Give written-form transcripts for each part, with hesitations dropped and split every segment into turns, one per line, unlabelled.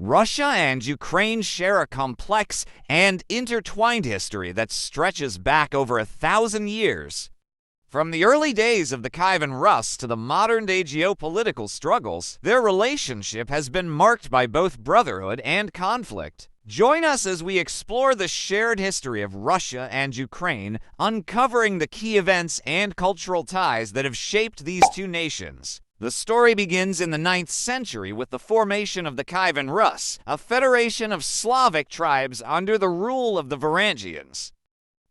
Russia and Ukraine share a complex and intertwined history that stretches back over 1,000 years. From the early days of the Kievan Rus to the modern-day geopolitical struggles, their relationship has been marked by both brotherhood and conflict. Join us as we explore the shared history of Russia and Ukraine, uncovering the key events and cultural ties that have shaped these two nations. The story begins in the 9th century with the formation of the Kievan Rus, a federation of Slavic tribes under the rule of the Varangians.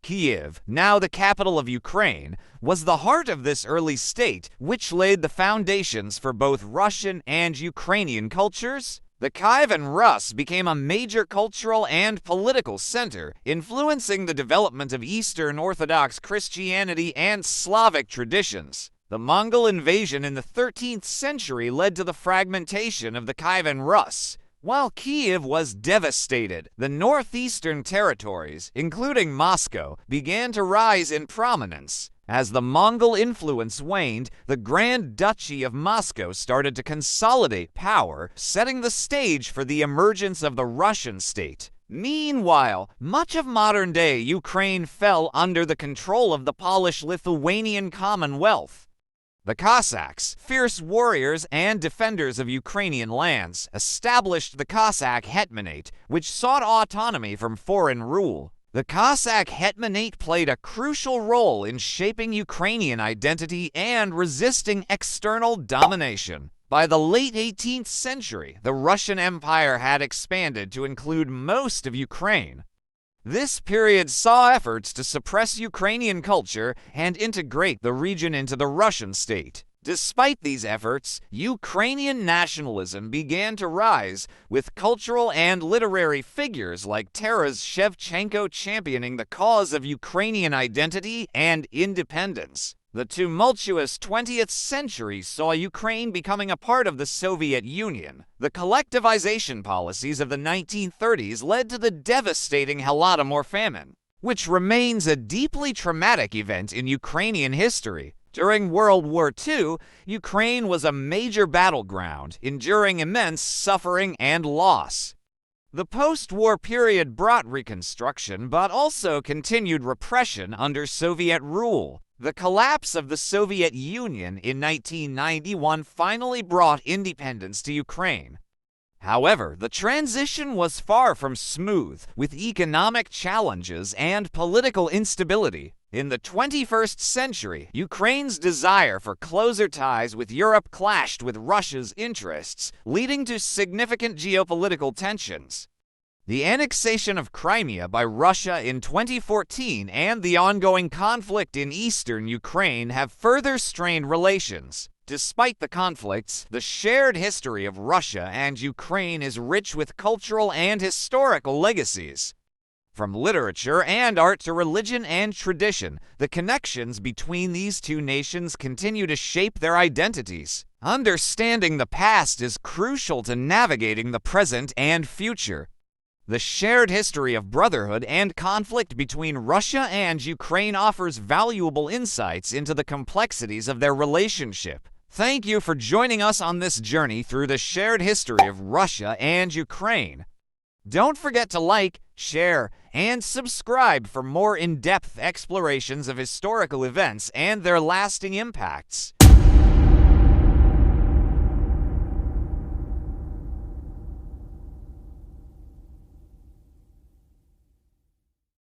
Kiev, now the capital of Ukraine, was the heart of this early state, which laid the foundations for both Russian and Ukrainian cultures. The Kievan Rus became a major cultural and political center, influencing the development of Eastern Orthodox Christianity and Slavic traditions. The Mongol invasion in the 13th century led to the fragmentation of the Kievan Rus. While Kiev was devastated, the northeastern territories, including Moscow, began to rise in prominence. As the Mongol influence waned, the Grand Duchy of Moscow started to consolidate power, setting the stage for the emergence of the Russian state. Meanwhile, much of modern-day Ukraine fell under the control of the Polish-Lithuanian Commonwealth. The Cossacks, fierce warriors and defenders of Ukrainian lands, established the Cossack Hetmanate, which sought autonomy from foreign rule. The Cossack Hetmanate played a crucial role in shaping Ukrainian identity and resisting external domination. By the late 18th century, the Russian Empire had expanded to include most of Ukraine. This period saw efforts to suppress Ukrainian culture and integrate the region into the Russian state. Despite these efforts, Ukrainian nationalism began to rise, with cultural and literary figures like Taras Shevchenko championing the cause of Ukrainian identity and independence. The tumultuous 20th century saw Ukraine becoming a part of the Soviet Union. The collectivization policies of the 1930s led to the devastating Holodomor famine, which remains a deeply traumatic event in Ukrainian history. During World War II, Ukraine was a major battleground, enduring immense suffering and loss. The post-war period brought reconstruction, but also continued repression under Soviet rule. The collapse of the Soviet Union in 1991 finally brought independence to Ukraine. However, the transition was far from smooth, with economic challenges and political instability. In the 21st century, Ukraine's desire for closer ties with Europe clashed with Russia's interests, leading to significant geopolitical tensions. The annexation of Crimea by Russia in 2014 and the ongoing conflict in eastern Ukraine have further strained relations. Despite the conflicts, the shared history of Russia and Ukraine is rich with cultural and historical legacies. From literature and art to religion and tradition, the connections between these two nations continue to shape their identities. Understanding the past is crucial to navigating the present and future. The shared history of brotherhood and conflict between Russia and Ukraine offers valuable insights into the complexities of their relationship. Thank you for joining us on this journey through the shared history of Russia and Ukraine. Don't forget to like, share, and subscribe for more in-depth explorations of historical events and their lasting impacts.